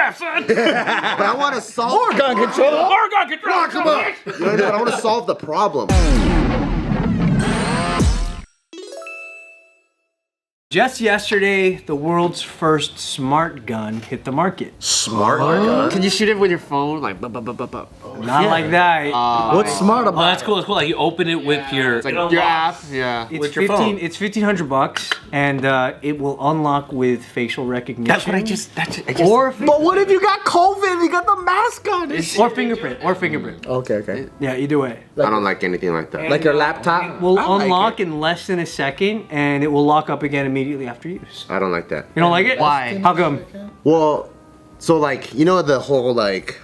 witchcraft, son. But I want to solve More gun control. More gun control. Lock 'em up. You know what I mean? I want to solve the problem. Just yesterday, the world's first smart gun hit the market. Smart gun. Can you shoot it with your phone? Like, Not like that. What's smart about Oh, that's cool. That's cool. Like you open it with your. it's like your app. Yeah. It's with your phone. It's $1,500, and it will unlock with facial recognition. That's what I just. Or But what if you got COVID? You got the mask on. or fingerprint. Okay. Yeah, either way. I don't like anything like that. Like your laptop? Will unlock in less than a second, and it will lock up again immediately after use. I don't like that. You don't like it? Why? How come? Well, so like, you know the whole like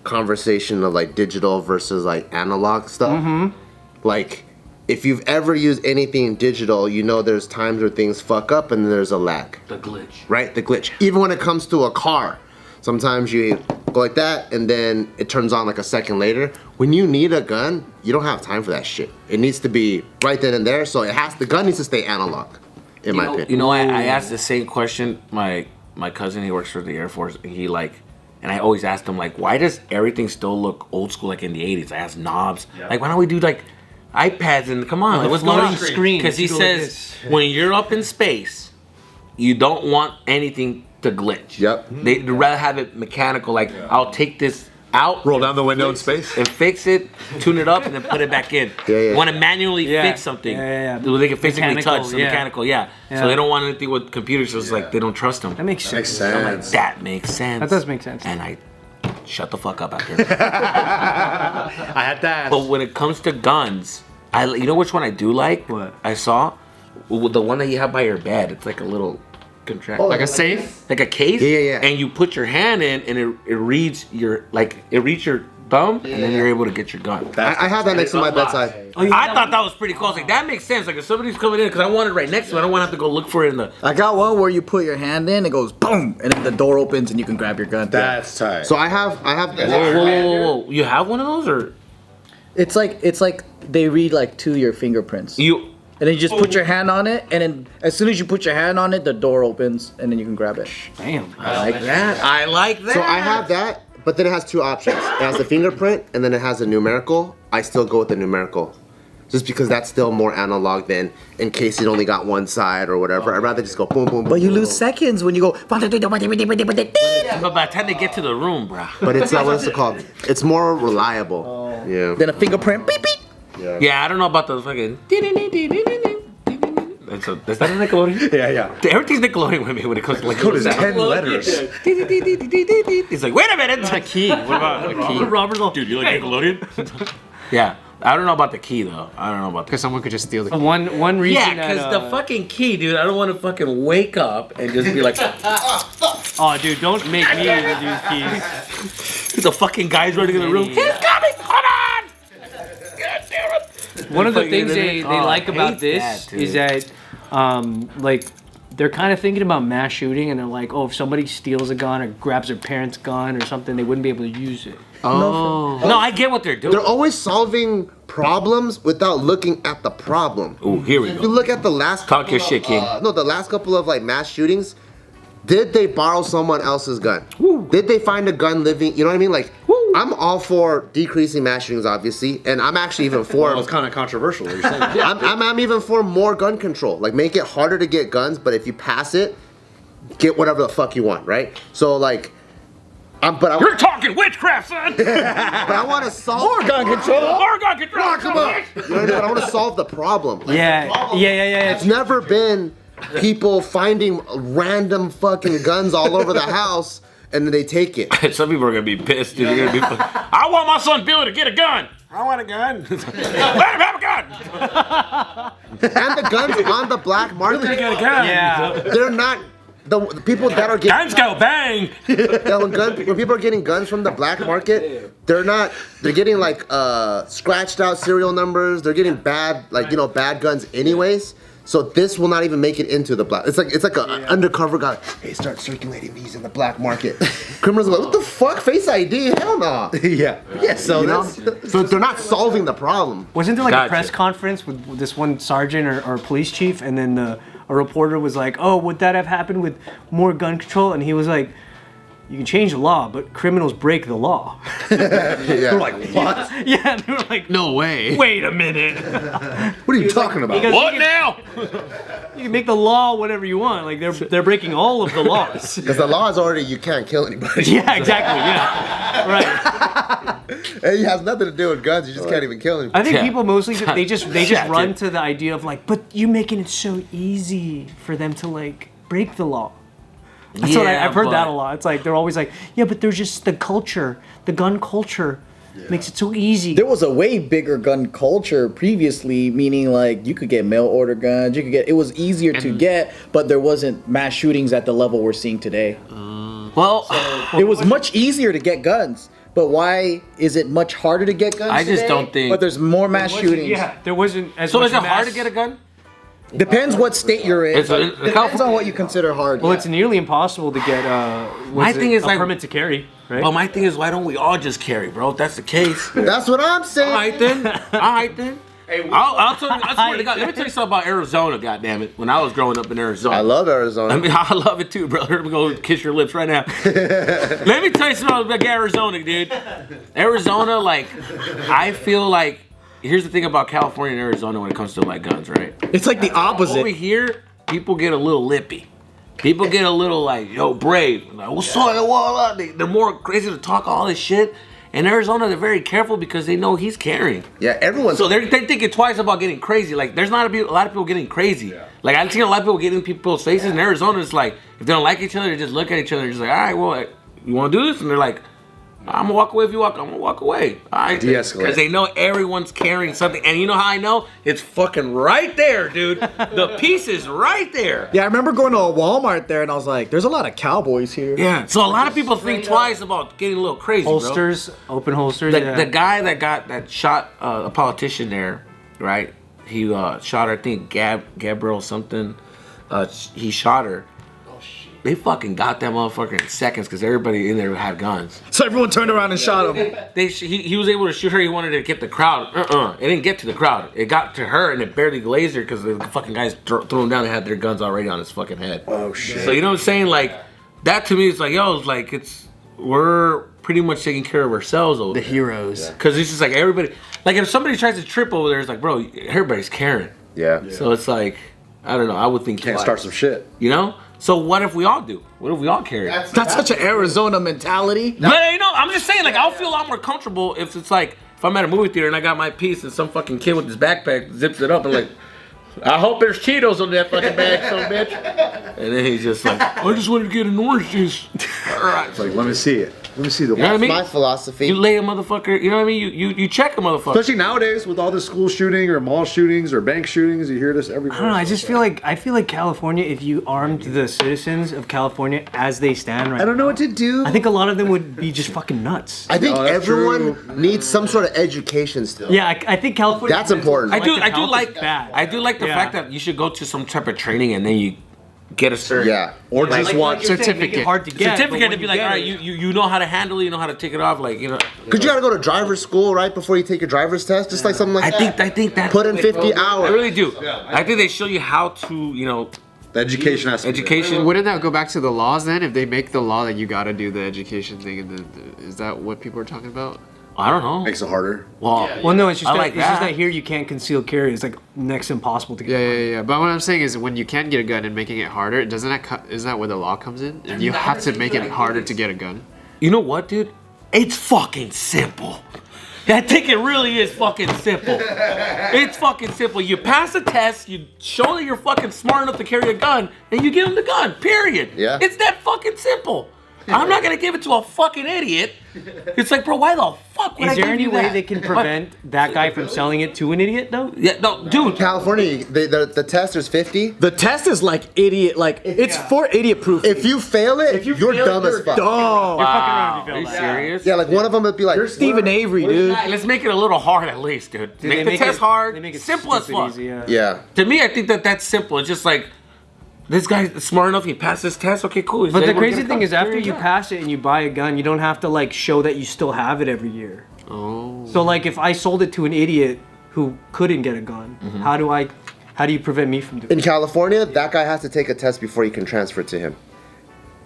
conversation of like digital versus like analog stuff? Mm-hmm. Like, if you've ever used anything digital, you know there's times where things fuck up and there's a lag. The glitch. Right? The glitch. Even when it comes to a car, sometimes you go like that and then it turns on like a second later. When you need a gun, you don't have time for that shit. It needs to be right then and there, so the gun needs to stay analog, in my opinion. You know, I asked the same question. My cousin, he works for the Air Force, and and I always asked him, like, why does everything still look old school like in the 80s? I asked knobs. Yeah. Like, why don't we do like iPads and come on, like, what's going on? Screen. Because he says when you're up in space, you don't want anything to glitch. Yep. They'd rather have it mechanical. Like, I'll take this out, Roll down the window in space. and fix it, tune it up, and then put it back in. Yeah. Want to manually Yeah. fix something. Yeah. They can physically Mechanical, touch the yeah. mechanical, Yeah. So they don't want anything with computers, so it's like they don't trust them. That makes sense. I'm like, that makes sense. That does make sense. And I shut the fuck up after. I had that. But when it comes to guns, you know which one I do like? What? I saw? The one that you have by your bed. It's like a little contract. Like a safe? Like a case? Yeah. And you put your hand in and it reads your thumb, and then you're able to get your gun. I have that next to my bedside. I thought that was pretty cool. I was like, that makes sense. Like, if somebody's coming in, because I want it right next to me, I don't want to have to go look for it in the... I got one where you put your hand in, it goes boom, and then the door opens and you can grab your gun. That's tight. So I have. Whoa. You have one of those, or... It's like they read like to your fingerprints. You... And then you just put your hand on it, and then as soon as you put your hand on it, the door opens, and then you can grab it. Damn. I like that. I like that. So I have that, but then it has two options. It has the fingerprint, and then it has a numerical. I still go with the numerical, just because that's still more analog than in case you only got one side or whatever. I'd rather just go boom, boom, boom. But you boom, lose boom. seconds when you go. But by the time they get to the room, bruh. But it's not what it's called. It's more reliable. Yeah. Then a fingerprint, beep beep. Yeah, I don't know about the fucking... Is that a Nickelodeon? Yeah. Everything's Nickelodeon with me when it comes to like... Code is 10 letters. He's like, wait a minute. a key. What about a key? Robert's all, Dude, you like Nickelodeon? Yeah. I don't know about the key, though. I don't know about the Because someone could just steal the key. One reason Yeah, because the fucking key, dude, I don't want to fucking wake up and just be like... Oh, dude, don't make me use keys. the fucking guy's running in the room. He's coming! Hold on! God damn it! One of the things they like I about hate this that, dude. is that, like, they're kind of thinking about mass shooting, and they're like, oh, if somebody steals a gun or grabs their parent's gun or something, they wouldn't be able to use it. Oh. No, I get what they're doing. They're always solving problems without looking at the problem. Ooh, here we If you go. look at the last Talk your shit, King. the last couple of like mass shootings, did they borrow someone else's gun? Did they find a gun living? You know what I mean? Like, I'm all for decreasing mass shootings, obviously, and I'm actually even for. Well, it's kind of controversial what you're saying. I'm even for more gun control. Like, make it harder to get guns, but if you pass it, get whatever the fuck you want, right? So like, You're talking witchcraft, son! but I want to solve More gun control. More gun control! Lock 'em up. You know what I mean? But I want to solve the problem. Like, Yeah. It's never been people finding random fucking guns all over the house and then they take it. Some people are gonna be pissed. Dude. You're gonna be. I want my son Billy to get a gun. I want a gun. Let him have a gun. And the guns on the black market, Get a gun. Yeah. they're not the people that are getting Guns go bang. when people are getting guns from the black market, they're getting like scratched out serial numbers. They're getting bad guns anyways. So this will not even make it into the black. It's like an undercover guy. Hey, start circulating these in the black market. Criminals are like, what the fuck? Face ID? Hell no. Yeah. So so they're not solving the problem. Wasn't there like Gotcha. a press conference with this one sergeant or police chief, and then a reporter was like, oh, would that have happened with more gun control? And he was like, you can change the law, but criminals break the law. They're like, what? Yeah, they were like, No way. wait a minute. What are you talking about? Because What now? you can make the law whatever you want. Like they're breaking all of the laws. Because the law is already you can't kill anybody. Yeah, exactly. Yeah, right. It has nothing to do with guns. You just can't even kill anybody. I think Yeah. people mostly they just Yeah, run dude. to the idea of like, but you making it so easy for them to like break the law. That's what I've heard that a lot. It's like they're always like, yeah, but they're just the culture, the gun culture, makes it so easy. There was a way bigger gun culture previously, meaning like you could get mail order guns, it was easier to get, but there wasn't mass shootings at the level we're seeing today. Well, It was much easier to get guns, but why is it much harder to get guns I just today? don't think- But there's more mass shootings. Yeah, there wasn't as so much is it hard mass- to get a gun? Depends what state you're in. It's a- but depends on what you consider hard. Well, yeah. it's nearly impossible to get My thing is a like- permit to carry, right? But my thing is, why don't we all just carry, bro? If that's the case. That's what I'm saying. All right then. All right then. I'll tell you. I swear to God. Let me tell you something about Arizona. Goddamn it. When I was growing up in Arizona, I love Arizona. I mean, I love it too, brother. Let me go kiss your lips right now. Let me tell you something about Arizona, dude. Arizona, like, I feel like. Here's the thing about California and Arizona when it comes to like guns, right? It's like the opposite. Over here, people get a little lippy. People get a little like, yo, brave. Like, what's up? They're more crazy to talk all this shit. In Arizona, they're very careful because they know he's carrying. Yeah, everyone's. So they're thinking twice about getting crazy. Like, there's not a lot of people getting crazy. Like, I've seen a lot of people get in people's faces. In Arizona, it's like, if they don't like each other, they just look at each other and just like, all right, well, you want to do this? And they're like, I'm gonna walk away if you walk. I'm gonna walk away. All right, De-escalate. because they know everyone's carrying something, and you know how I know? It's fucking right there, dude. The piece is right there. Yeah, I remember going to a Walmart there, and I was like, "There's a lot of cowboys here." Yeah. So a lot of people think twice about getting a little crazy, holsters, open holsters. bro. yeah. The guy that shot a politician there, right? He shot her. I think Gabrielle something. He shot her. They fucking got that motherfucker in seconds because everybody in there had guns. So everyone turned around and shot him. He was able to shoot her. He wanted to get the crowd. It didn't get to the crowd. It got to her and it barely glazed her because the fucking guys threw them down. They had their guns already on his fucking head. Oh, shit. So you know what I'm saying? Like that to me is like, yo, it's like we're pretty much taking care of ourselves over the there. heroes. Because it's just like everybody. Like if somebody tries to trip over there, it's like, bro, everybody's carrying. Yeah. So it's like, I don't know. I would think Can't twice. start some shit. You know? So what if we all do? What if we all carry? That's such an Arizona mentality. But you know, I'm just saying, like, I'll feel a lot more comfortable if it's like, if I'm at a movie theater and I got my piece and some fucking kid with his backpack zips it up and like, I hope there's Cheetos on that fucking bag, son of a bitch. And then he's just like, I just wanted to get an orange juice. All right. It's like, let me see it. Let me see the You know what I mean? My philosophy. You lay a motherfucker, you know what I mean? You check a motherfucker. Especially nowadays with all the school shooting or mall shootings or bank shootings, you hear this everywhere. I don't know. I just feel like California. If you armed the citizens of California as they stand right I don't know what to do. I think a lot of them would be just fucking nuts. I think No, that's everyone true. needs some sort of education still. Yeah, I think California. That's important. I do Mental like health is bad. I do like the Yeah. fact that you should go to some type of training and then you get a certain Yeah. or just want you're saying, make it certificate. hard to get. but certificate when to be you like, get all right, it- you know how to handle it, you know how to take it off, like, you know. Because you gotta go to driver's school right before you take your driver's test, just like something like that. I think that Put in 50 I hours. really do. I think they show you how to, you know, the education has to be there. education. Wouldn't that go back to the laws then? If they make the law that you gotta do the education thing, and is that what people are talking about? I don't know. Makes it harder. Well, Well, no, it's just I that, like it's just that. that here you can't conceal carry. It's like next to impossible to get. Yeah. But what I'm saying is, when you can get a gun and making it harder, doesn't that isn't that where the law comes in? And you have to make it harder to get a gun. you know what, dude? It's fucking simple. I think it really is fucking simple. It's fucking simple. You pass a test, you show that you're fucking smart enough to carry a gun, and you give them the gun, period. Yeah. It's that fucking simple. I'm not gonna give it to a fucking idiot. It's like, bro, why the fuck would I Is there give any you way that? they can prevent that guy from selling it to an idiot though? Yeah, no, dude. California, the test is 50. The test is like idiot, like it's for idiot proof. If you fail it, you're dumb as fuck. dumb. You're fucking around if you Are you fail that. serious? Yeah, like one of them would be like, You're Stephen Avery, dude. Let's make it a little hard at least, dude. Dude, Make they the test hard, They make it simple as stupid fuck. easy, yeah. yeah. To me, I think that's simple. It's just like, this guy's smart enough, he passed his test, okay, cool. He's But the able to crazy get a thing gun. is, after There you go. pass it and you buy a gun, you don't have to like show that you still have it every year. Oh. So like, if I sold it to an idiot who couldn't get a gun, Mm-hmm. how do you prevent me from doing In it? California, that guy has to take a test before you can transfer it to him.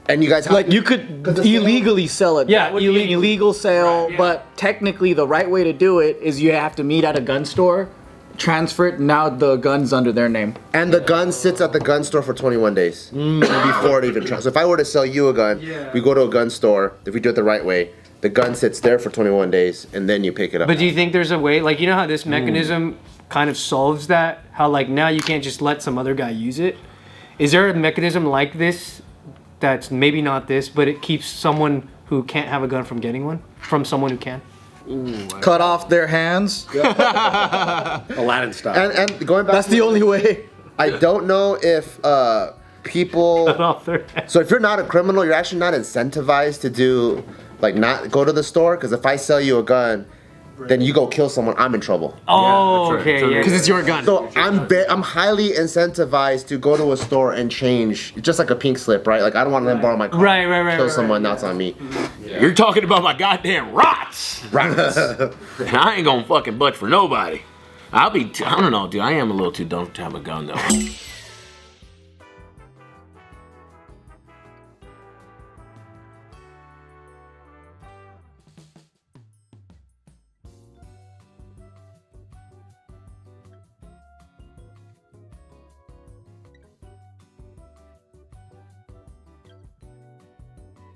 And you guys Like you could illegally sell it. Yeah, That would be an illegal sale, but technically the right way to do it is you have to meet at a gun store, transfer it. Now the gun's under their name. And the gun sits at the gun store for 21 days before it even. So if I were to sell you a gun, we go to a gun store. If we do it the right way, the gun sits there for 21 days, and then you pick it up. But do you think there's a way, like, you know how this mechanism kind of solves that? How, like, now you can't just let some other guy use it? Is there a mechanism like this that's maybe not this, but it keeps someone who can't have a gun from getting one from someone who can? Cut off their hands. Aladdin style. And going back, That's the only way. I don't know if people. Cut off their head. So if you're not a criminal, you're actually not incentivized to do like not go to the store. Because if I sell you a gun, then you go kill someone, I'm in trouble. Oh, that's right. okay, So yeah. Because it's your gun. So I'm highly incentivized to go to a store and change, just like a pink slip, right? Like I don't want them to borrow my car. Right. Kill someone, that's on me. You're talking about my goddamn rots. Right. And I ain't gonna fucking budge for nobody. I don't know, dude. I am a little too dumb to have a gun though.